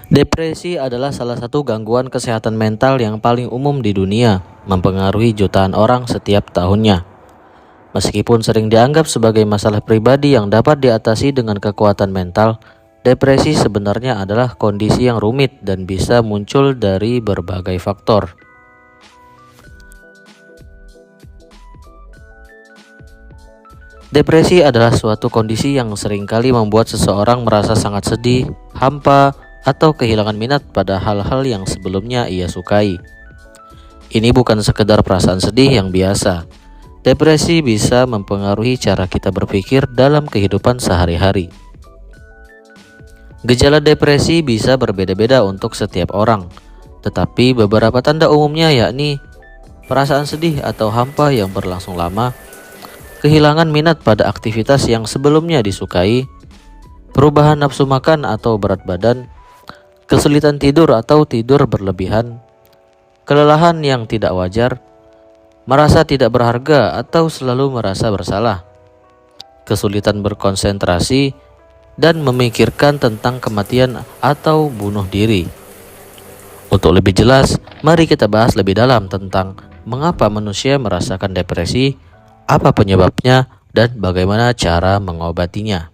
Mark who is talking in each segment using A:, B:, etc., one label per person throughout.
A: Depresi adalah salah satu gangguan kesehatan mental yang paling umum di dunia, mempengaruhi jutaan orang setiap tahunnya. Meskipun sering dianggap sebagai masalah pribadi yang dapat diatasi dengan kekuatan mental, depresi sebenarnya adalah kondisi yang rumit dan bisa muncul dari berbagai faktor. Depresi adalah suatu kondisi yang seringkali membuat seseorang merasa sangat sedih, hampa, atau kehilangan minat pada hal-hal yang sebelumnya ia sukai. Ini bukan sekedar perasaan sedih yang biasa. Depresi bisa mempengaruhi cara kita berpikir dalam kehidupan sehari-hari. Gejala depresi bisa berbeda-beda untuk setiap orang, tetapi beberapa tanda umumnya yakni perasaan sedih atau hampa yang berlangsung lama, kehilangan minat pada aktivitas yang sebelumnya disukai, perubahan nafsu makan atau berat badan, kesulitan tidur atau tidur berlebihan, kelelahan yang tidak wajar, merasa tidak berharga atau selalu merasa bersalah, kesulitan berkonsentrasi, dan memikirkan tentang kematian atau bunuh diri. Untuk lebih jelas, mari kita bahas lebih dalam tentang mengapa manusia merasakan depresi, apa penyebabnya, dan bagaimana cara mengobatinya.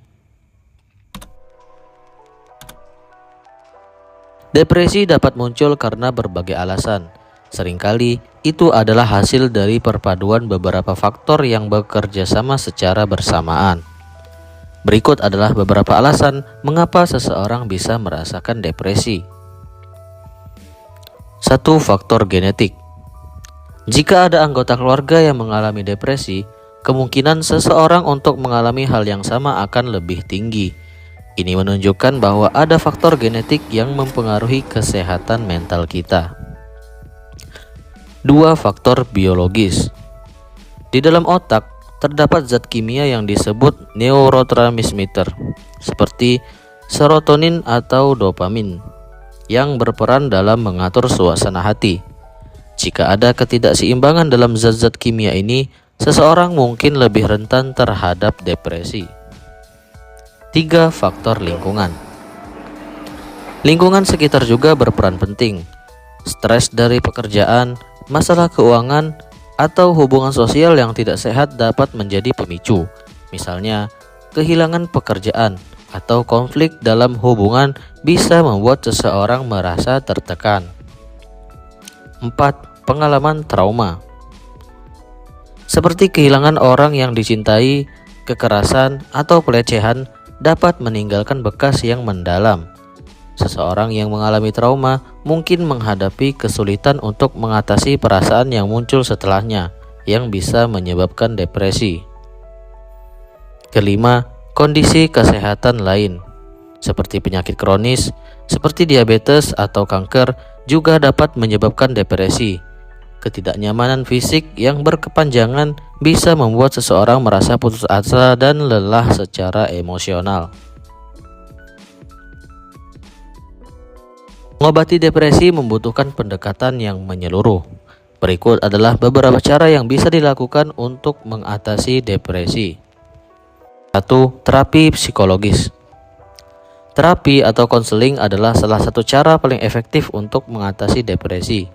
A: Depresi dapat muncul karena berbagai alasan. Seringkali itu adalah hasil dari perpaduan beberapa faktor yang bekerja sama secara bersamaan. Berikut adalah beberapa alasan mengapa seseorang bisa merasakan depresi. 1. Faktor genetik. Jika ada anggota keluarga yang mengalami depresi, kemungkinan seseorang untuk mengalami hal yang sama akan lebih tinggi. Ini menunjukkan bahwa ada faktor genetik yang mempengaruhi kesehatan mental kita. 2. Faktor biologis. Di dalam otak, terdapat zat kimia yang disebut neurotransmitter, seperti serotonin atau dopamin, yang berperan dalam mengatur suasana hati. Jika ada ketidakseimbangan dalam zat-zat kimia ini, seseorang mungkin lebih rentan terhadap depresi. 3. Faktor lingkungan. Lingkungan sekitar juga berperan penting. Stres dari pekerjaan, masalah keuangan, atau hubungan sosial yang tidak sehat dapat menjadi pemicu. Misalnya, kehilangan pekerjaan atau konflik dalam hubungan bisa membuat seseorang merasa tertekan. 4. Pengalaman trauma. Seperti kehilangan orang yang dicintai, kekerasan, atau pelecehan dapat meninggalkan bekas yang mendalam. Seseorang yang mengalami trauma mungkin menghadapi kesulitan untuk mengatasi perasaan yang muncul setelahnya, yang bisa menyebabkan depresi. Kelima, kondisi kesehatan lain, seperti penyakit kronis, seperti diabetes atau kanker, juga dapat menyebabkan depresi. Ketidaknyamanan fisik yang berkepanjangan bisa membuat seseorang merasa putus asa dan lelah secara emosional. Mengobati depresi membutuhkan pendekatan yang menyeluruh. Berikut adalah beberapa cara yang bisa dilakukan untuk mengatasi depresi. 1. Terapi psikologis. Terapi atau konseling adalah salah satu cara paling efektif untuk mengatasi depresi.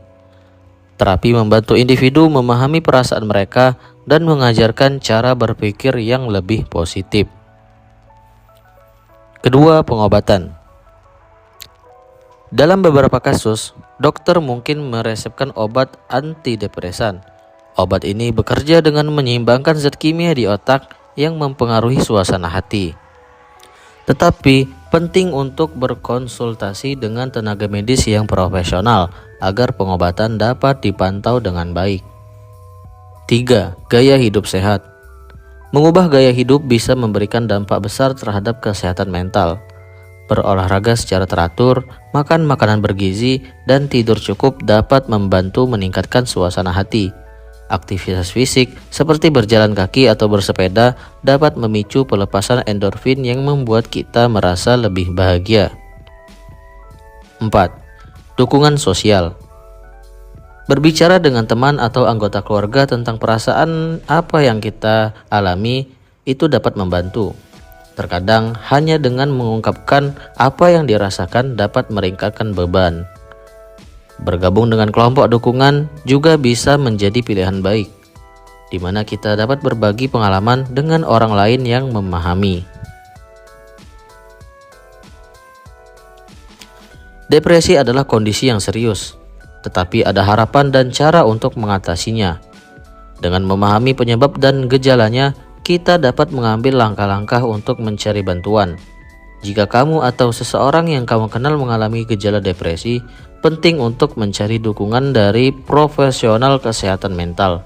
A: Terapi membantu individu memahami perasaan mereka dan mengajarkan cara berpikir yang lebih positif. Kedua, pengobatan. Dalam beberapa kasus, dokter mungkin meresepkan obat antidepresan. Obat ini bekerja dengan menyeimbangkan zat kimia di otak yang mempengaruhi suasana hati. Tetapi penting untuk berkonsultasi dengan tenaga medis yang profesional agar pengobatan dapat dipantau dengan baik. 3. Gaya hidup sehat. Mengubah gaya hidup bisa memberikan dampak besar terhadap kesehatan mental. Berolahraga secara teratur, makan makanan bergizi, dan tidur cukup dapat membantu meningkatkan suasana hati. Aktivitas fisik seperti berjalan kaki atau bersepeda dapat memicu pelepasan endorfin yang membuat kita merasa lebih bahagia. 4. Dukungan sosial. Berbicara dengan teman atau anggota keluarga tentang perasaan apa yang kita alami itu dapat membantu. Terkadang hanya dengan mengungkapkan apa yang dirasakan dapat meringankan beban. Bergabung dengan kelompok dukungan juga bisa menjadi pilihan baik, di mana kita dapat berbagi pengalaman dengan orang lain yang memahami. Depresi adalah kondisi yang serius, tetapi ada harapan dan cara untuk mengatasinya. Dengan memahami penyebab dan gejalanya, kita dapat mengambil langkah-langkah untuk mencari bantuan. Jika kamu atau seseorang yang kamu kenal mengalami gejala depresi, penting untuk mencari dukungan dari profesional kesehatan mental.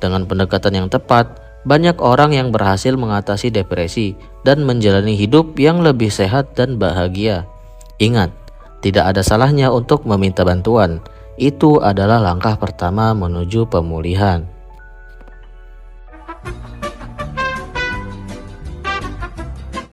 A: Dengan pendekatan yang tepat, banyak orang yang berhasil mengatasi depresi dan menjalani hidup yang lebih sehat dan bahagia. Ingat, tidak ada salahnya untuk meminta bantuan. Itu adalah langkah pertama menuju pemulihan.